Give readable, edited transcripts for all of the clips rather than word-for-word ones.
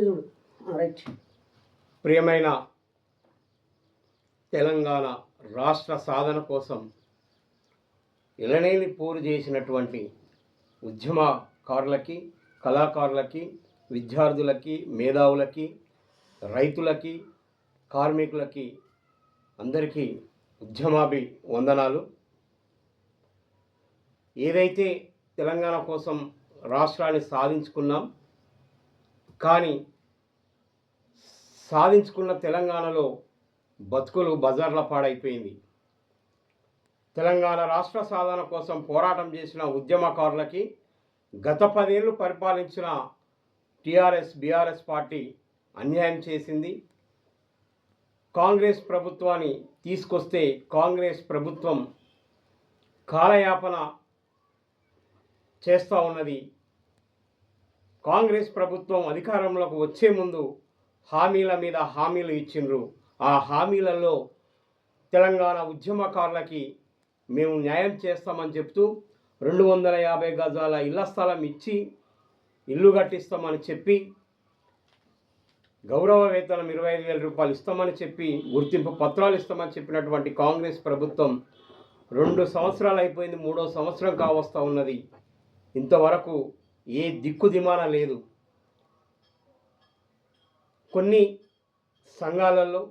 చూడు. రైట్. ప్రియమైన తెలంగాణ రాష్ట్ర సాధన కోసం ఇలనేని పోరు చేసినటువంటి ఉద్యమకారులకి, కళాకారులకి, విద్యార్థులకి, మేధావులకి, రైతులకి, కార్మికులకి అందరికీ వందనాలు. ఏదైతే తెలంగాణ కోసం రాష్ట్రాన్ని సాధించుకున్నాం, కానీ సాధించుకున్న తెలంగాణలో బతుకులు బజార్ల పాడైపోయింది. తెలంగాణ రాష్ట్ర సాధన కోసం పోరాటం చేసిన ఉద్యమకారులకి గత 10 ఏళ్ళు పరిపాలించిన టీఆర్ఎస్ బీఆర్ఎస్ పార్టీ అన్యాయం చేసింది. కాంగ్రెస్ ప్రభుత్వాన్ని తీసుకొస్తే కాంగ్రెస్ ప్రభుత్వం కాలయాపన చేస్తూ ఉన్నది. కాంగ్రెస్ ప్రభుత్వం అధికారంలోకి వచ్చే ముందు హామీల మీద హామీలు ఇచ్చిండ్రు. ఆ హామీలలో తెలంగాణ ఉద్యమకారులకి మేము న్యాయం చేస్తామని చెప్తూ 250 గజాల ఇళ్ల స్థలం ఇచ్చి ఇల్లు కట్టిస్తామని చెప్పి, గౌరవ వేతనం 25,000 రూపాయలు ఇస్తామని చెప్పి, గుర్తింపు పత్రాలు ఇస్తామని చెప్పినటువంటి కాంగ్రెస్ ప్రభుత్వం 2 సంవత్సరాలు అయిపోయింది, 3వ సంవత్సరం కావస్తూ ఉన్నది. ఇంతవరకు ఏ దిక్కుదిమాన లేదు. కొన్ని సంఘాలలో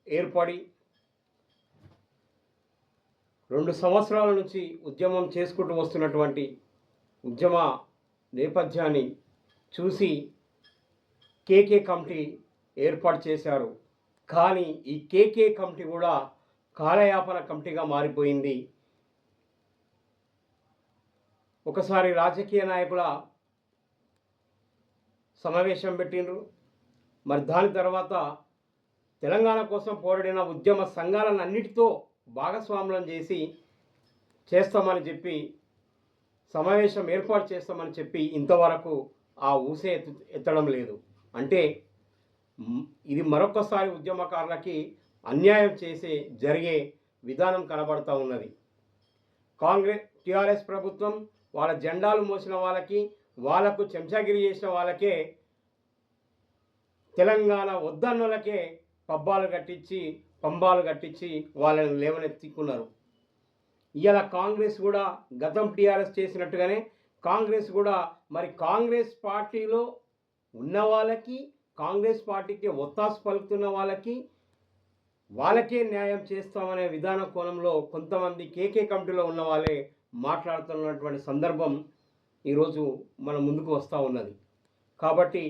ఏర్పడి 2 సంవత్సరాల నుంచి ఉద్యమం చేసుకుంటూ వస్తున్నటువంటి ఉద్యమ నేపథ్యాన్ని చూసి కేకే కమిటీ ఏర్పాటు చేశారు. కానీ ఈ కేకే కమిటీ కూడా కాలయాపన కమిటీగా మారిపోయింది. ఒకసారి రాజకీయ నాయకుల సమావేశం పెట్టిండ్రు. మరి దాని తర్వాత తెలంగాణ కోసం పోరాడిన ఉద్యమ సంఘాలను అన్నిటితో భాగస్వామ్యం చేస్తామని చెప్పి సమావేశం ఏర్పాటు చేస్తామని చెప్పి ఇంతవరకు ఆ ఊసే ఎత్తడం లేదు. అంటే ఇది మరొకసారి ఉద్యమకారులకి అన్యాయం జరిగే విధానం కనబడుతూ ఉన్నది. టీఆర్ఎస్ ప్రభుత్వం వాళ్ళ జెండాలు మోసిన వాళ్ళకు చెంచాగిరి చేసిన వాళ్ళకే, తెలంగాణ వద్దన్నోళ్ళకే పంబాలు కట్టించి వాళ్ళని లేవనెత్తుకున్నారు. ఇవాళ కాంగ్రెస్ కూడా గతం టీఆర్ఎస్ చేసినట్టుగానే కాంగ్రెస్ కూడా మరి కాంగ్రెస్ పార్టీలో ఉన్న వాళ్ళకి, కాంగ్రెస్ పార్టీకి ఒత్తాసు పలుకుతున్న వాళ్ళకే న్యాయం చేస్తామనే విధాన కోణంలో కొంతమంది కేకే కమిటీలో ఉన్న వాళ్ళే మాట్లాడుతున్నటువంటి సందర్భం ఈరోజు మన ముందుకు వస్తూ ఉన్నది. కాబట్టి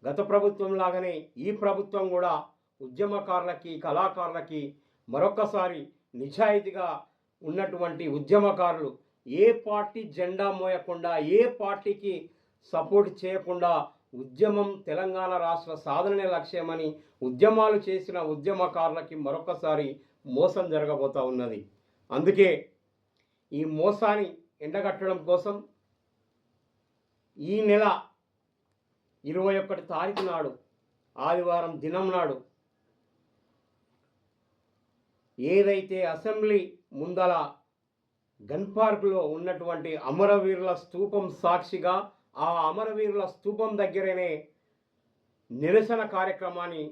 గత ప్రభుత్వం లాగానే ఈ ప్రభుత్వం కూడా ఉద్యమకారులకి, కళాకారులకి మరొకసారి నిజాయితీగా ఉన్నటువంటి ఉద్యమకారులు ఏ పార్టీ జెండా మోయకుండా, ఏ పార్టీకి సపోర్ట్ చేయకుండా ఉద్యమం తెలంగాణ రాష్ట్ర సాధననే లక్ష్యమని ఉద్యమాలు చేసిన ఉద్యమకారులకి మరొకసారి మోసం జరగబోతూ ఉన్నది. అందుకే ఈ మోసాన్ని ఎండగట్టడం కోసం ఈ నెల 21 తారీఖు నాడు, ఆదివారం దినం నాడు ఏదైతే అసెంబ్లీ ముందల గన్ పార్కులో ఉన్నటువంటి అమరవీరుల స్తూపం సాక్షిగా ఆ అమరవీరుల స్తూపం దగ్గరనే నిరసన కార్యక్రమాన్ని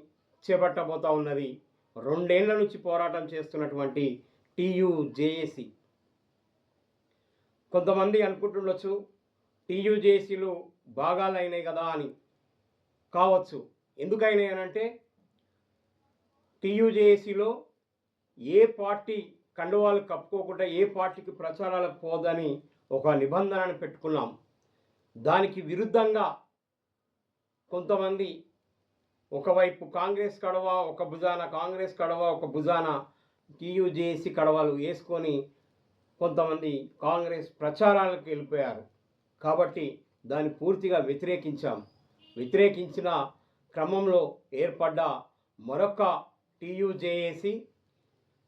చేపట్టబోతూ ఉన్నది 2 ఏళ్ల నుంచి పోరాటం చేస్తున్నటువంటి టీయూజేఏసీ. కొంతమంది అనుకుంటుండొచ్చు టీయూజేఏసీలు భాగాలు అయినాయి కదా అని. కావచ్చు. ఎందుకైనాయి అనంటే టీయూజేఏసీలో ఏ పార్టీ కండువాలు కప్పుకోకుండా ఏ పార్టీకి ప్రచారాలకు పోదని ఒక నిబంధనను పెట్టుకున్నాం. దానికి విరుద్ధంగా కొంతమంది ఒకవైపు కాంగ్రెస్ కడవ ఒక భుజాన, కాంగ్రెస్ కడవ ఒక భుజాన టీయూజేఏసీ కడవలు వేసుకొని కొంతమంది కాంగ్రెస్ ప్రచారాలకు వెళ్ళిపోయారు. కాబట్టి దాన్ని పూర్తిగా వ్యతిరేకించిన క్రమంలో ఏర్పడ్డ మరొక టీయూజేఏసీ,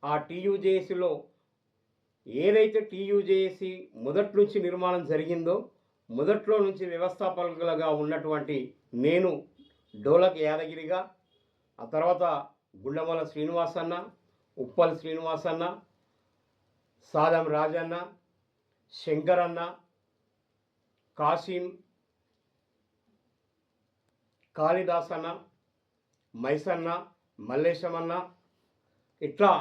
ఆ టీయూజేఏసీలో ఏదైతే టీయూజేఏసీ మొదటి నుంచి నిర్మాణం జరిగిందో, మొదట్లో నుంచి వ్యవస్థాపకులుగా ఉన్నటువంటి నేను డోలక్ యాదగిరిగా, ఆ తర్వాత గుండమల శ్రీనివాసన్న, ఉప్పల్ శ్రీనివాసన్న, సాదం రాజన్న, శంకరన్న, కాసిం, కాళిదాసన్న, మైసన్న, మల్లేశమన్న, ఇట్లా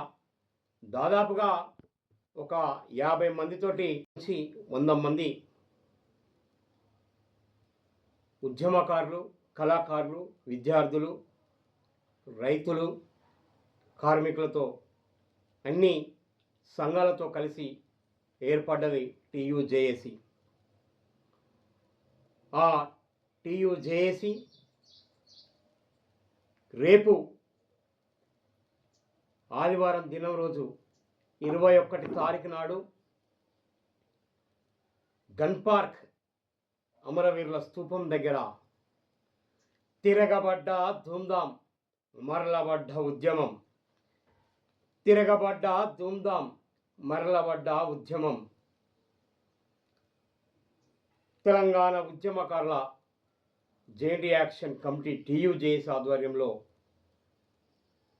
దాదాపుగా ఒక 50 మందితోటి నుంచి 100 మంది ఉద్యమకారులు, కళాకారులు, విద్యార్థులు, రైతులు, కార్మికులతో అన్ని సంఘాలతో కలిసి ఏర్పడ్డది టీయూజేఏసీ. ఆ టీయూజేఏసీ రేపు ఆదివారం దినం రోజు 21 తారీఖు నాడు గన్ పార్క్ అమరవీరుల స్తూపం దగ్గర తిరగబడ్డ ధూమ్ధాం మరలబడ్డ ఉద్యమం, తిరగబడ్డ ధూమ్ధాం మరలబడ్డ ఉద్యమం, తెలంగాణ ఉద్యమకారుల జేఎన్టీ యాక్షన్ కమిటీ టీయూజేఎస్ ఆధ్వర్యంలో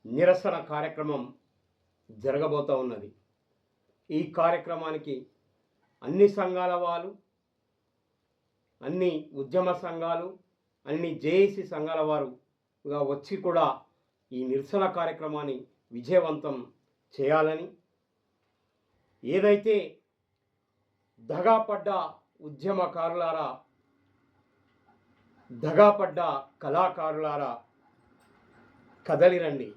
నిరసన కార్యక్రమం జరగబోతూ ఉన్నది. ఈ కార్యక్రమానికి అన్ని సంఘాల వాళ్ళు, అన్ని ఉద్యమ సంఘాలు, అన్ని జేఏసీ సంఘాల వారుగా వచ్చి కూడా ఈ నిరసన కార్యక్రమాన్ని విజయవంతం చేయాలని, ఏదైతే దగాపడ్డ ఉద్యమకారులారా, దగాపడ్డ కళాకారులారా కదలిరండి.